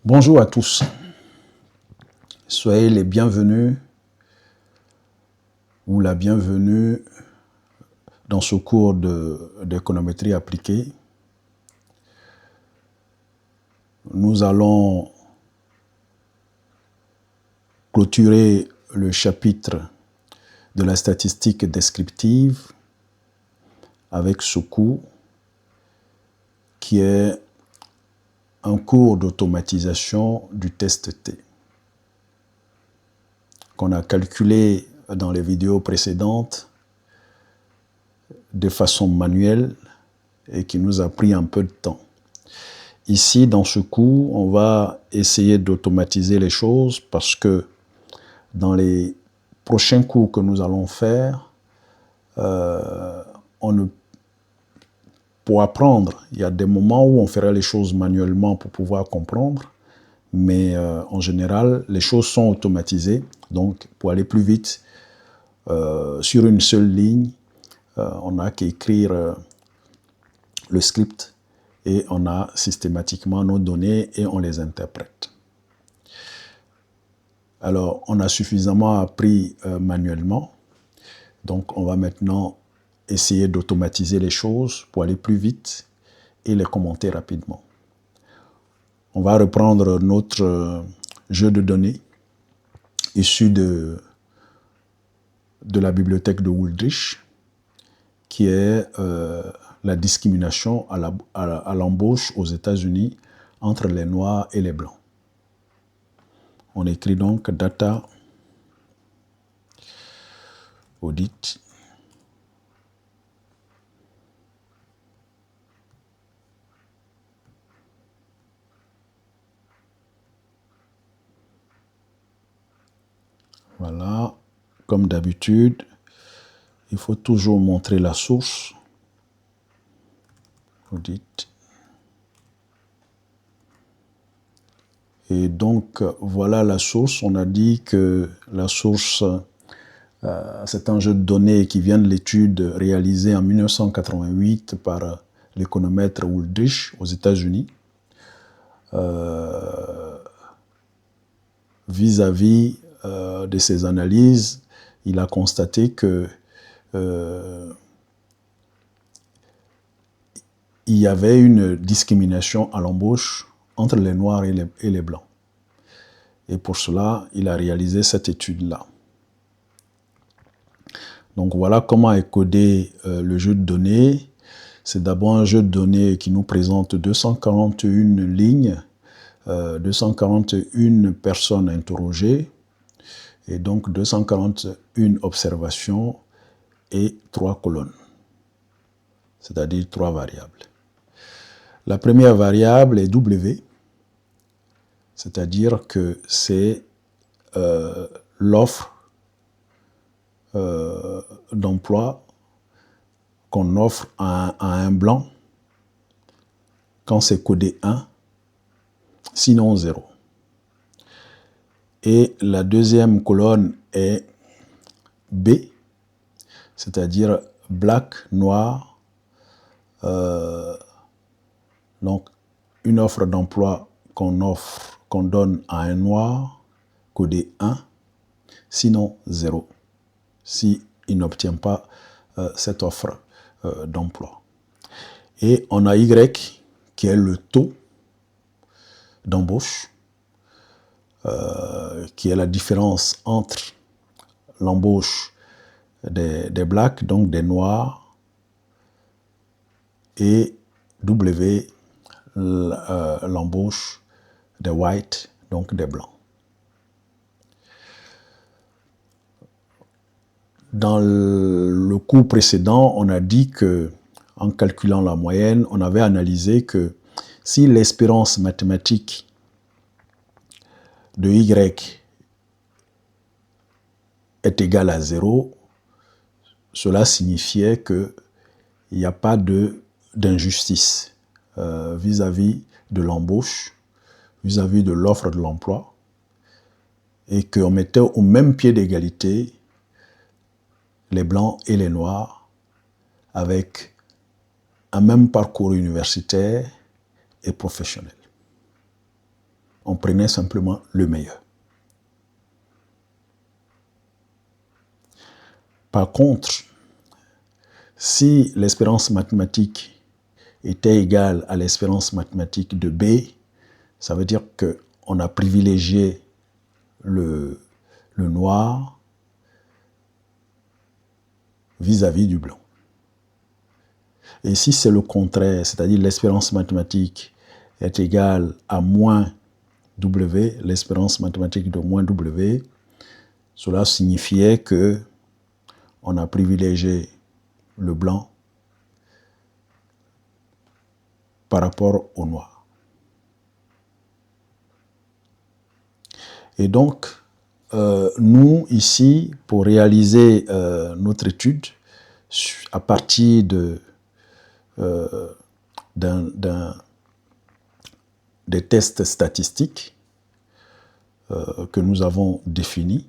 Bonjour à tous, soyez les bienvenus ou la bienvenue dans ce cours d'économétrie appliquée. Nous allons clôturer le chapitre de la statistique descriptive avec ce cours qui est un cours d'automatisation du test T qu'on a calculé dans les vidéos précédentes de façon manuelle et qui nous a pris un peu de temps. Ici, dans ce cours, on va essayer d'automatiser les choses parce que dans les prochains cours que nous allons faire, pour apprendre, il y a des moments où on fera les choses manuellement pour pouvoir comprendre, mais en général, les choses sont automatisées. Donc, pour aller plus vite, sur une seule ligne, on n'a qu'à écrire le script et on a systématiquement nos données et on les interprète. Alors, on a suffisamment appris manuellement, donc on va maintenant essayer d'automatiser les choses pour aller plus vite et les commenter rapidement. On va reprendre notre jeu de données issu de la bibliothèque de Wooldridge, qui est la discrimination à l'embauche aux États-Unis entre les Noirs et les Blancs. On écrit donc data audit voilà, comme d'habitude, il faut toujours montrer la source. Audit. Et donc, voilà la source. On a dit que la source, c'est un jeu de données qui vient de l'étude réalisée en 1988 par l'économètre Wooldridge aux États-Unis. Vis-à-vis de ses analyses, il a constaté que il y avait une discrimination à l'embauche entre les Noirs et les Blancs. Et pour cela, il a réalisé cette étude-là. Donc voilà comment est codé le jeu de données. C'est d'abord un jeu de données qui nous présente 241 lignes, 241 personnes interrogées, et donc 241 observations et 3 colonnes, c'est-à-dire 3 variables. La première variable est W, c'est-à-dire que c'est l'offre d'emploi qu'on offre à un blanc quand c'est codé 1, sinon 0. Et la deuxième colonne est B, c'est-à-dire black, noir, donc une offre d'emploi qu'on donne à un noir, codé 1, sinon 0, s'il n'obtient pas cette offre d'emploi. Et on a Y, qui est le taux d'embauche, qui est la différence entre l'embauche des blacks, donc des noirs, et W, l'embauche des whites, donc des blancs. Dans le cours précédent, on a dit que, en calculant la moyenne, on avait analysé que si l'espérance mathématique de Y est égale à 0, cela signifiait qu'il n'y a pas d'injustice vis-à-vis de l'embauche, vis-à-vis de l'offre de l'emploi, et qu'on mettait au même pied d'égalité les blancs et les noirs avec un même parcours universitaire et professionnel. on prenait simplement le meilleur. Par contre, si l'espérance mathématique était égale à l'espérance mathématique de B, ça veut dire qu'on a privilégié le noir vis-à-vis du blanc. Et si c'est le contraire, c'est-à-dire l'espérance mathématique est égale à moins W, l'espérance mathématique de moins W, cela signifiait que on a privilégié le blanc par rapport au noir. Et donc, nous, ici, pour réaliser notre étude, à partir des tests statistiques que nous avons définis,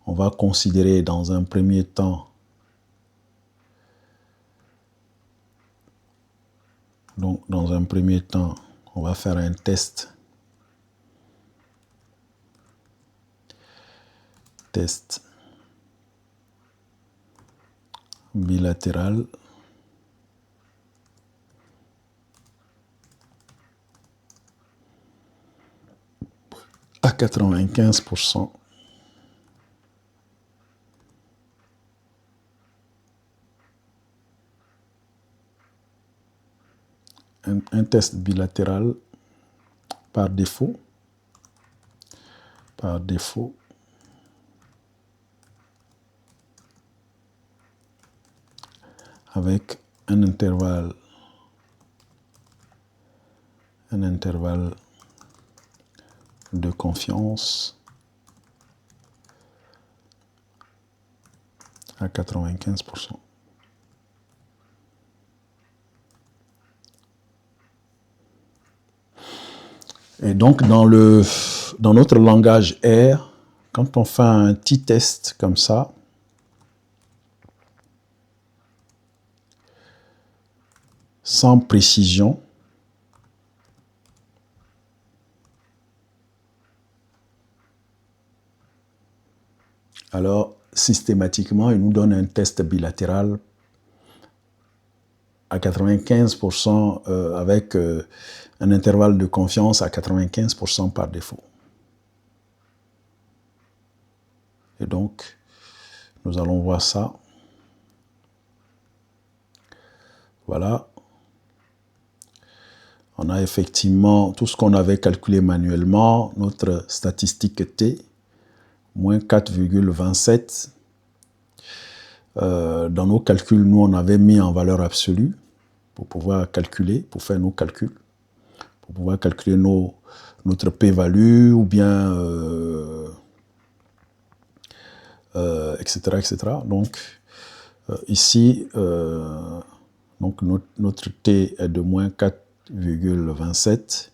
on va considérer dans un premier temps on va faire un test bilatéral à 95%. Un test bilatéral par défaut, avec un intervalle de confiance à 95%. Et donc, dans notre langage R, quand on fait un petit test comme ça, sans précision, alors systématiquement, il nous donne un test bilatéral à 95% avec un intervalle de confiance à 95% par défaut. Et donc, nous allons voir ça. Voilà. On a effectivement tout ce qu'on avait calculé manuellement, notre statistique T, moins 4,27. Dans nos calculs, nous, on avait mis en valeur absolue pour pouvoir calculer, pour faire nos calculs, pour pouvoir calculer notre p-value ou bien etc., etc. Donc, ici, donc notre T est de moins 4,27.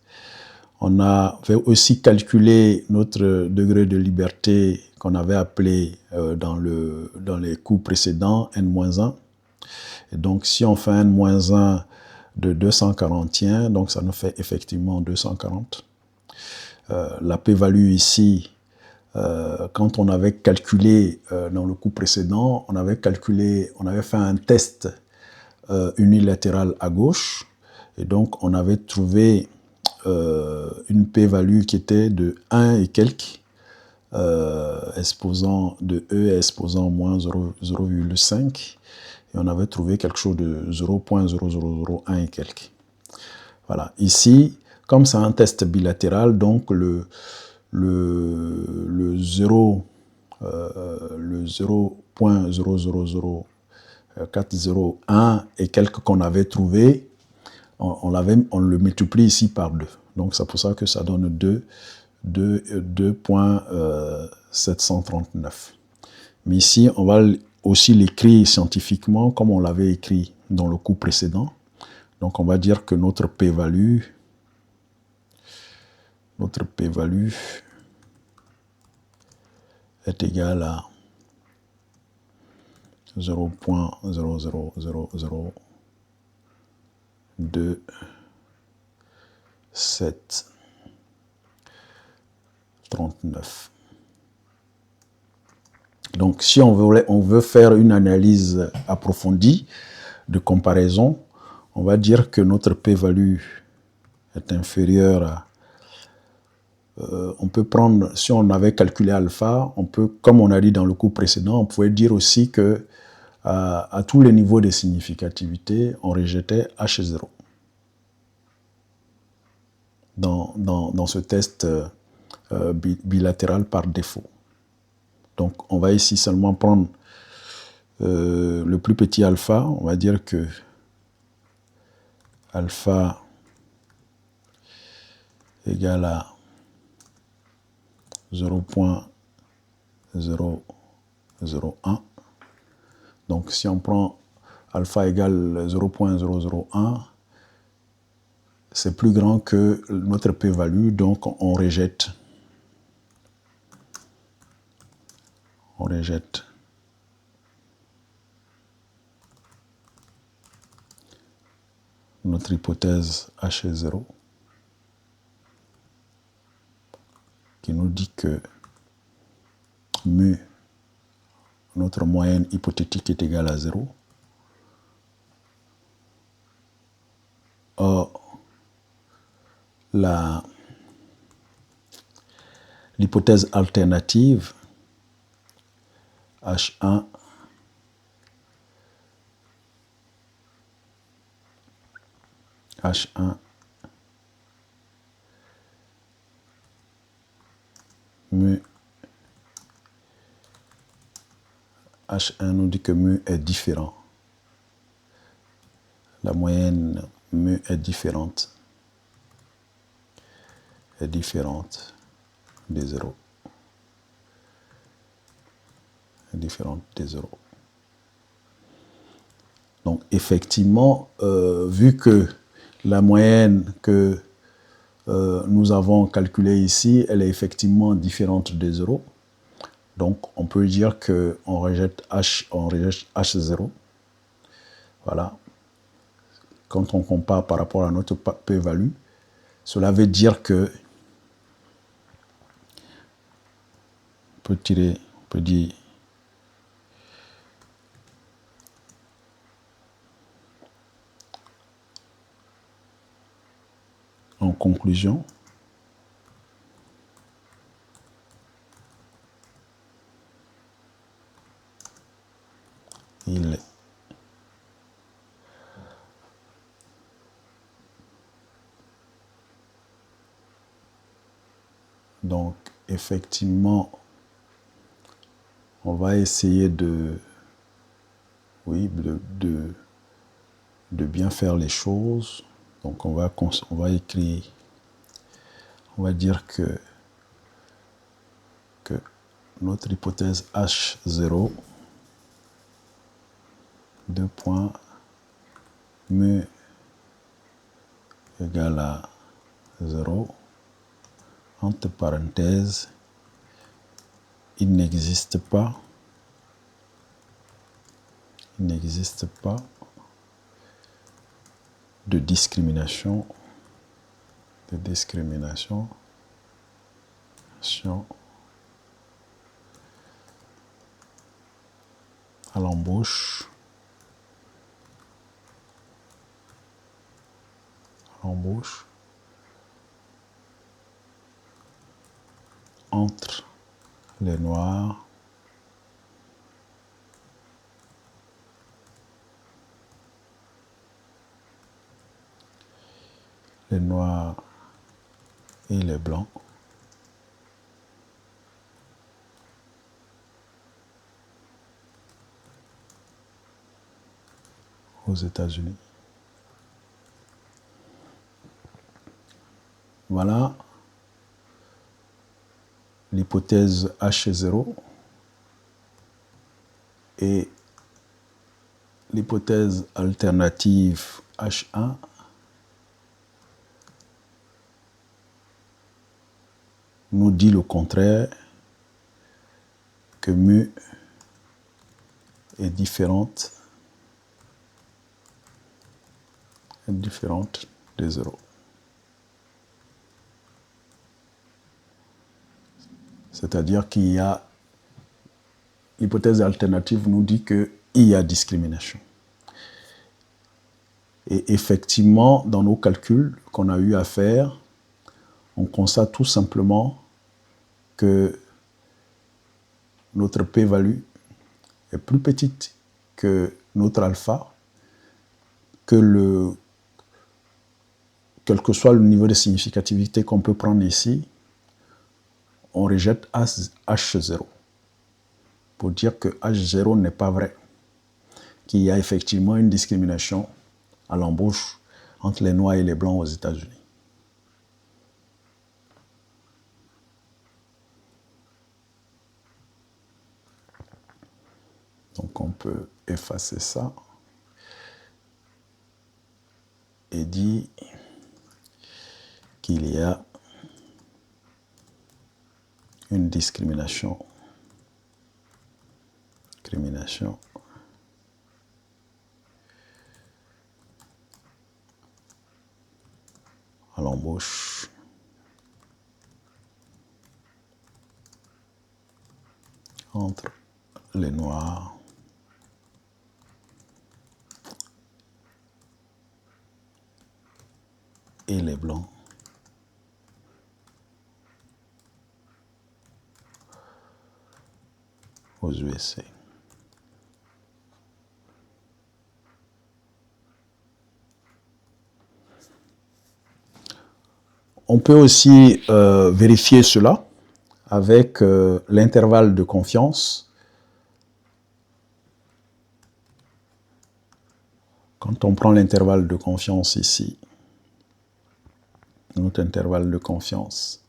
On avait aussi calculé notre degré de liberté qu'on avait appelé dans les cours précédents, N-1. Et donc, si on fait N-1 de 241, donc ça nous fait effectivement 240. La p-value ici, quand on avait calculé dans le cours précédent, on avait fait un test unilatéral à gauche, et donc on avait trouvé une p-value qui était de 1 et quelques, exposant de E exposant moins 0,5, et on avait trouvé quelque chose de 0,0001 et quelques. Voilà. Ici, comme c'est un test bilatéral, donc le 0,000401 et quelques qu'on avait trouvé, on le multiplie ici par 2. Donc c'est pour ça que ça donne 2,739. Mais ici, on va aussi l'écrire scientifiquement comme on l'avait écrit dans le cours précédent. Donc on va dire que notre p-value est égale à 0,00027 39. Donc, si on veut faire une analyse approfondie de comparaison, on va dire que notre p-value est inférieure à... on peut prendre, si on avait calculé alpha, on peut, comme on a dit dans le cours précédent, on pouvait dire aussi que à tous les niveaux de significativité, on rejetait H0 dans ce test bilatéral par défaut. Donc, on va ici seulement prendre le plus petit alpha. On va dire que alpha égale à 0.001. Donc, si on prend alpha égale 0.001, c'est plus grand que notre p-value, donc on rejette. On rejette notre hypothèse H0 qui nous dit que mu, notre moyenne hypothétique, est égale à 0. Or, l'hypothèse alternative H1 mu H1 nous dit que mu est différent. La moyenne mu est différente des 0. Différente des 0. Donc effectivement, vu que la moyenne que nous avons calculée ici, elle est effectivement différente des 0, donc on peut dire qu'on rejette H0. Voilà. Quand on compare par rapport à notre p-value, cela veut dire que on peut dire en conclusion, il est donc effectivement, on va essayer de bien faire les choses. Donc on va écrire, on va dire que notre hypothèse H0, mu égale à 0, entre parenthèses, il n'existe pas de discrimination à l'embauche entre les noirs et les blancs aux États-Unis. Voilà l'hypothèse H0 et l'hypothèse alternative H1 nous dit le contraire, que mu est différente de 0. C'est-à-dire qu'il y a, l'hypothèse alternative nous dit qu'il y a discrimination. Et effectivement, dans nos calculs qu'on a eu à faire, on constate tout simplement que notre p-value est plus petite que notre alpha, que quel que soit le niveau de significativité qu'on peut prendre ici, on rejette H0 pour dire que H0 n'est pas vrai, qu'il y a effectivement une discrimination à l'embauche entre les Noirs et les Blancs aux États-Unis. Donc on peut effacer ça et dire qu'il y a une discrimination à l'embauche entre les Noirs et les Blancs aux USA. On peut aussi vérifier cela avec l'intervalle de confiance. Quand on prend l'intervalle de confiance ici, notre intervalle de confiance,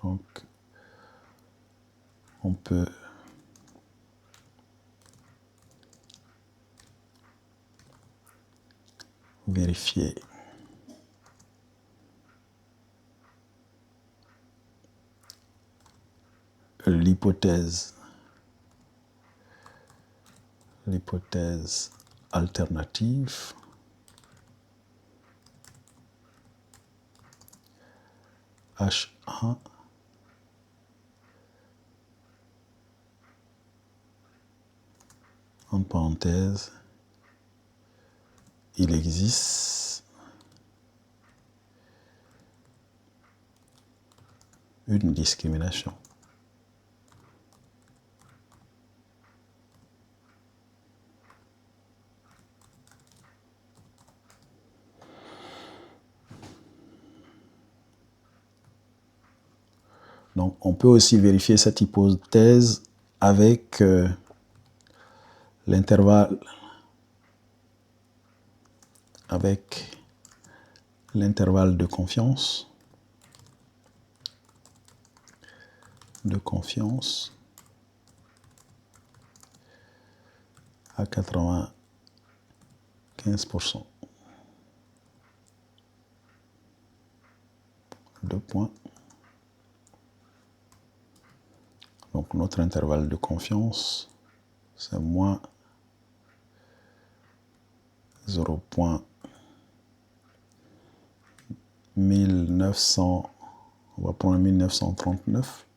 donc on peut vérifier l'hypothèse alternative H1 en parenthèse, il existe une discrimination. Donc, on peut aussi vérifier cette hypothèse avec l'intervalle de confiance. À 95%. Deux points. Donc notre intervalle de confiance, c'est moins 0.1900, on va prendre 1939,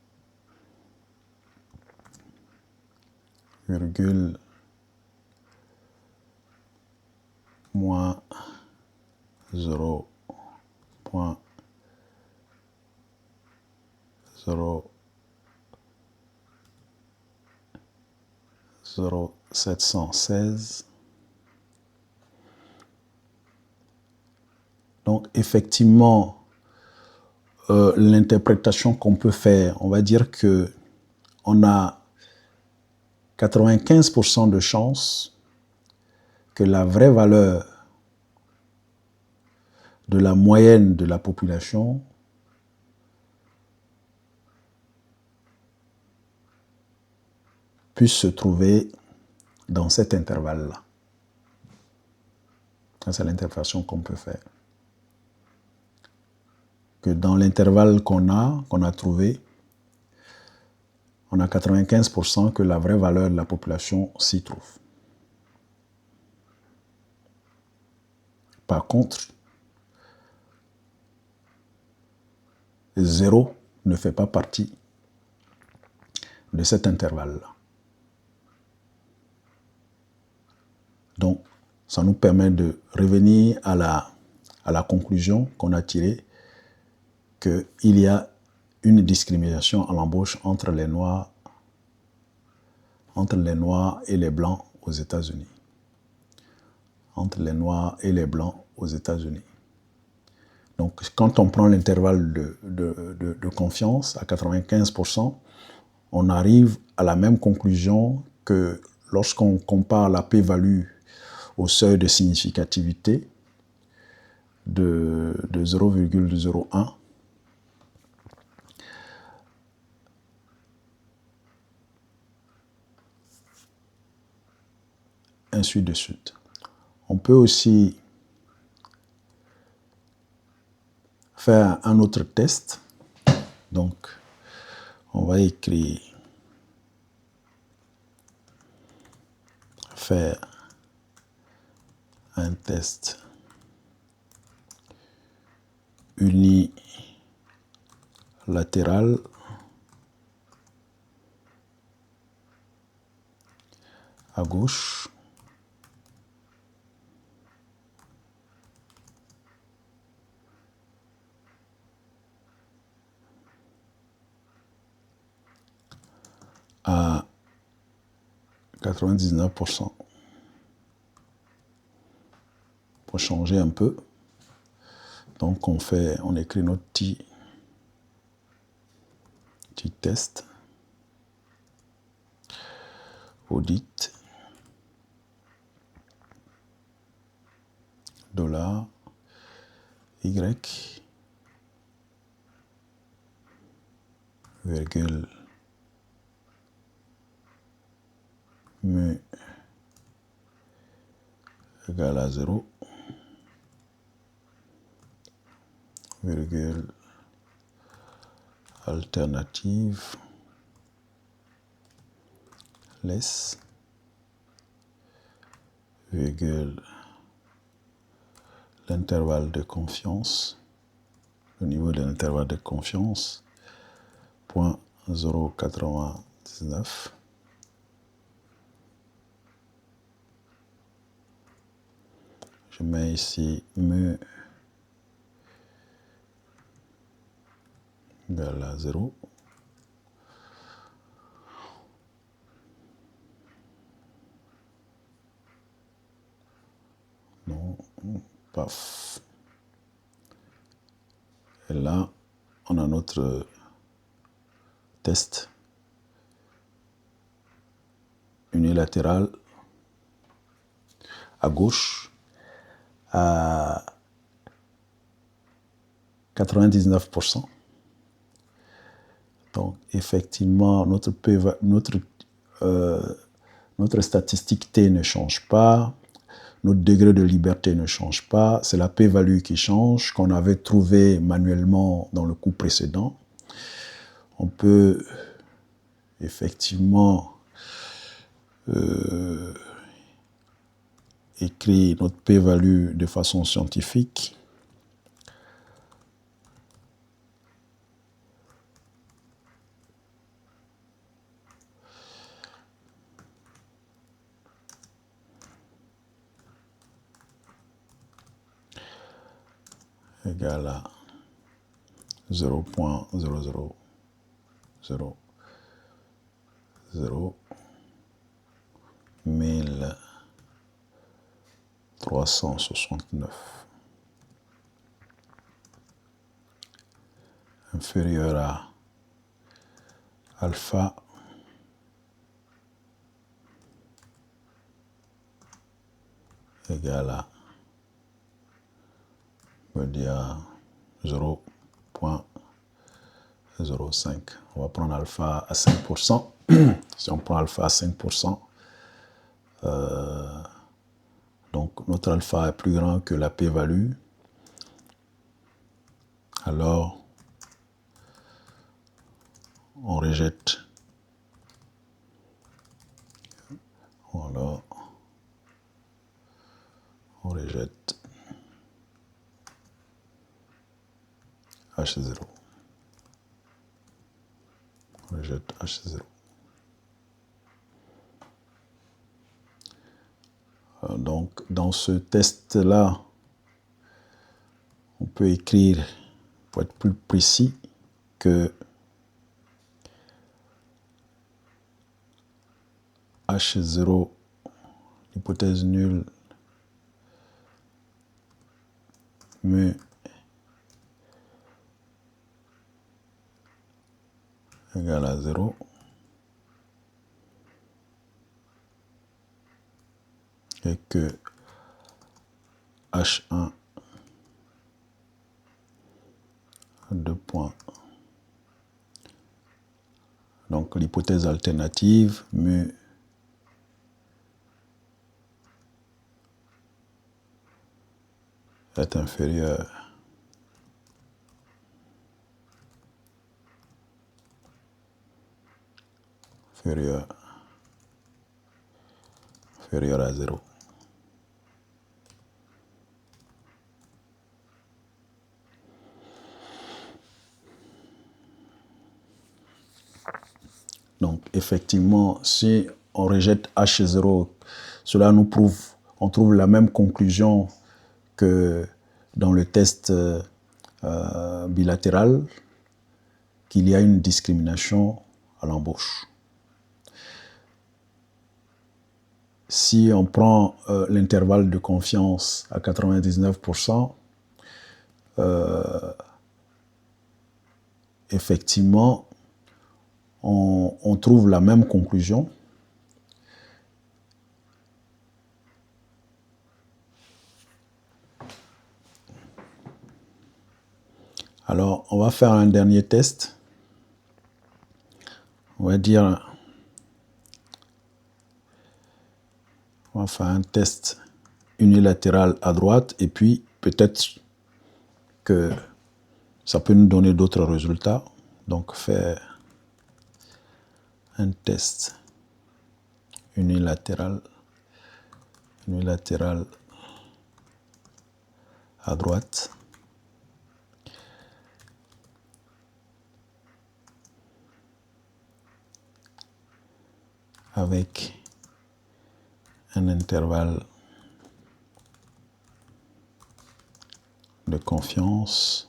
virgule moins 0.0716. Donc effectivement, l'interprétation qu'on peut faire, on va dire que on a 95% de chances que la vraie valeur de la moyenne de la population puisse se trouver dans cet intervalle-là. C'est l'interprétation qu'on peut faire. Que dans l'intervalle qu'on a trouvé, on a 95% que la vraie valeur de la population s'y trouve. Par contre, 0 ne fait pas partie de cet intervalle-là. Donc, ça nous permet de revenir à la conclusion qu'on a tirée qu'il y a une discrimination à l'embauche entre les Noirs et les Blancs aux États-Unis. Entre les Noirs et les Blancs aux États-Unis. Donc, quand on prend l'intervalle de confiance à 95%, on arrive à la même conclusion que lorsqu'on compare la p-value au seuil de significativité de 0,01. Ainsi de suite. On peut aussi faire un autre test. Donc, on va écrire faire un test unilatéral à gauche à 99%. Pour changer un peu. Donc on écrit notre petit test. Audit. $, Y, virgule, mu égale à 0, virgule, alternative, less, virgule, l'intervalle de confiance, le niveau de l'intervalle de confiance, point 0,99. Je mets ici mu égale à 0. Non, paf. Et là, on a notre test unilatéral à gauche à 99%. Donc, effectivement, notre statistique T ne change pas, notre degré de liberté ne change pas, c'est la p-value qui change, qu'on avait trouvé manuellement dans le coup précédent. On peut effectivement écrire notre p-value de façon scientifique. Égale à 0,0001369 inférieur à alpha égale à, on va dire 0,05. On va prendre alpha à 5%. Si on prend alpha à 5%, donc notre alpha est plus grand que la p-value. Alors, on rejette. Alors, on rejette H0. rejette H0. Donc, dans ce test-là, on peut écrire, pour être plus précis, que H0, l'hypothèse nulle, mu égale à 0. Et que H1, 2 points. Donc l'hypothèse alternative, mu est inférieur à 0. Donc, effectivement, si on rejette H0, cela nous prouve, on trouve la même conclusion que dans le test bilatéral, qu'il y a une discrimination à l'embauche. Si on prend l'intervalle de confiance à 99%, effectivement, on trouve la même conclusion. Alors, on va faire un dernier test. On va dire, on va faire un test unilatéral à droite et puis peut-être que ça peut nous donner d'autres résultats. Donc, faire un test unilatéral à droite. Avec un intervalle de confiance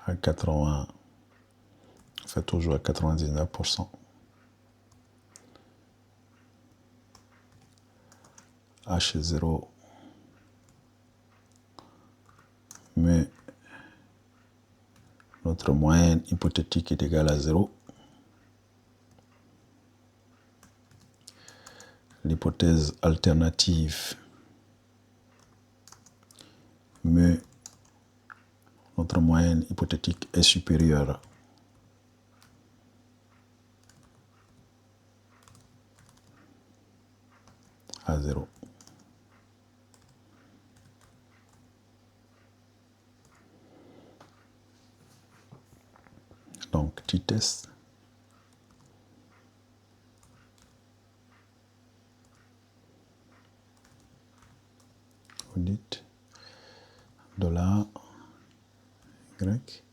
à 80, en fait toujours à 99%. H0 mais notre moyenne hypothétique est égale à 0. L'hypothèse alternative mu notre moyenne hypothétique est supérieure à 0. Donc, petit test. Vous dites $, Y,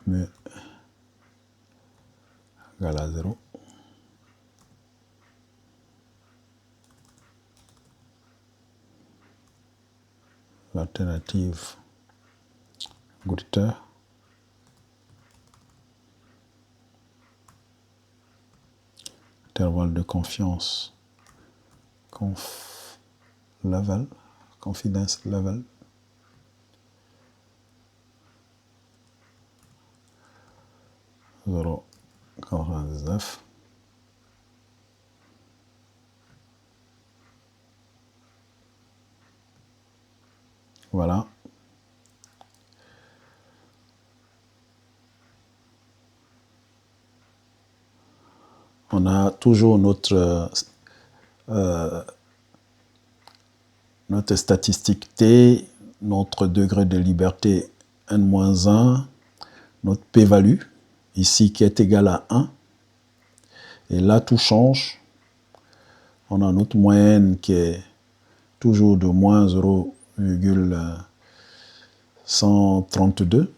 mu égale à 0. L'alternative Grütter intervalle de confiance confidence level zéro 99. Voilà. On a toujours notre statistique T, notre degré de liberté n-1, notre p-value, ici qui est égal à 1. Et là, tout change. On a notre moyenne qui est toujours de moins 0,132.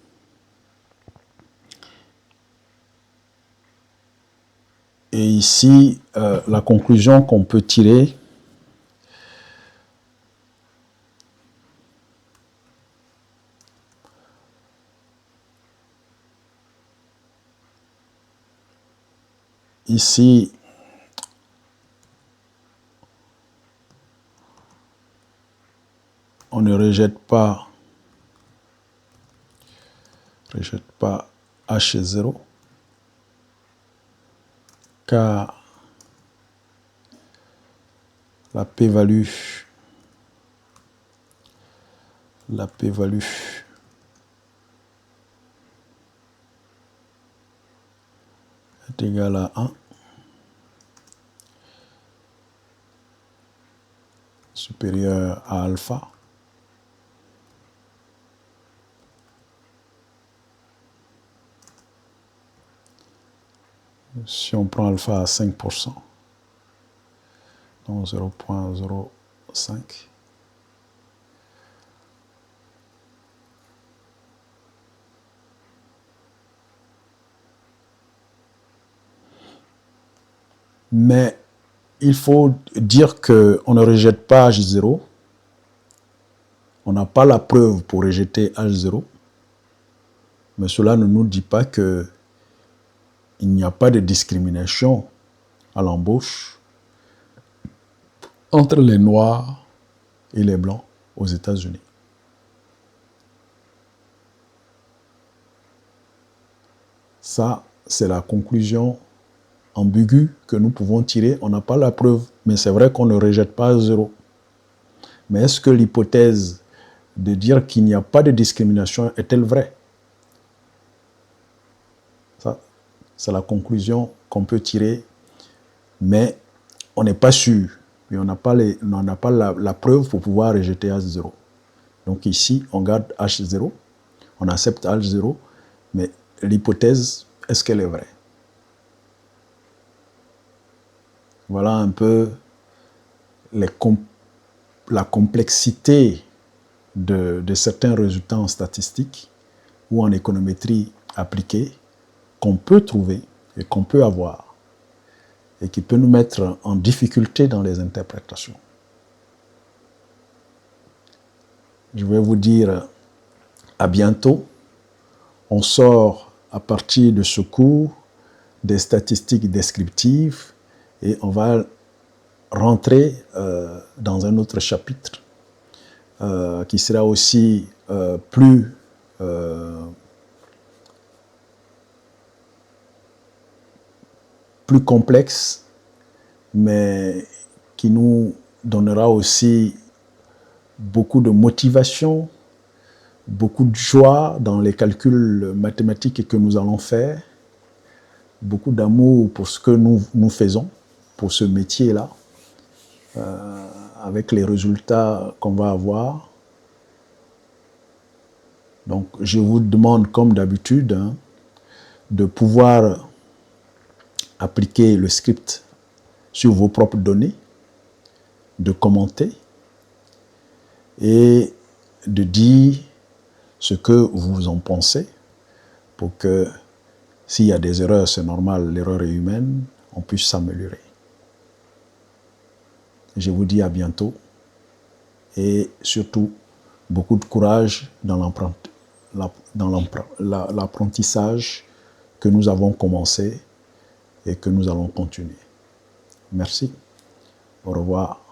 Et ici, la conclusion qu'on peut tirer, ici, on ne rejette pas H0, car la p-value est égale à 1, supérieur à alpha. Si on prend alpha à 5%, donc 0,05, mais il faut dire qu'on ne rejette pas H0. On n'a pas la preuve pour rejeter H0. Mais cela ne nous dit pas qu'il n'y a pas de discrimination à l'embauche entre les Noirs et les Blancs aux États-Unis. Ça, c'est la conclusion ambiguë que nous pouvons tirer. On n'a pas la preuve, mais c'est vrai qu'on ne rejette pas H0. Mais est-ce que l'hypothèse de dire qu'il n'y a pas de discrimination est-elle vraie? Ça, c'est la conclusion qu'on peut tirer, mais on n'est pas sûr. Et on n'a pas la preuve pour pouvoir rejeter H0. Donc ici, on garde H0, on accepte H0, mais l'hypothèse, est-ce qu'elle est vraie? Voilà un peu la complexité de certains résultats en statistique ou en économétrie appliquée qu'on peut trouver et qu'on peut avoir et qui peut nous mettre en difficulté dans les interprétations. Je vais vous dire à bientôt. On sort à partir de ce cours des statistiques descriptives et on va rentrer dans un autre chapitre qui sera aussi plus complexe, mais qui nous donnera aussi beaucoup de motivation, beaucoup de joie dans les calculs mathématiques que nous allons faire, beaucoup d'amour pour ce que nous faisons, pour ce métier-là, avec les résultats qu'on va avoir. Donc, je vous demande, comme d'habitude, de pouvoir appliquer le script sur vos propres données, de commenter et de dire ce que vous en pensez pour que, s'il y a des erreurs, c'est normal, l'erreur est humaine, on puisse s'améliorer. Je vous dis à bientôt et surtout beaucoup de courage dans l'apprentissage que nous avons commencé et que nous allons continuer. Merci. Au revoir.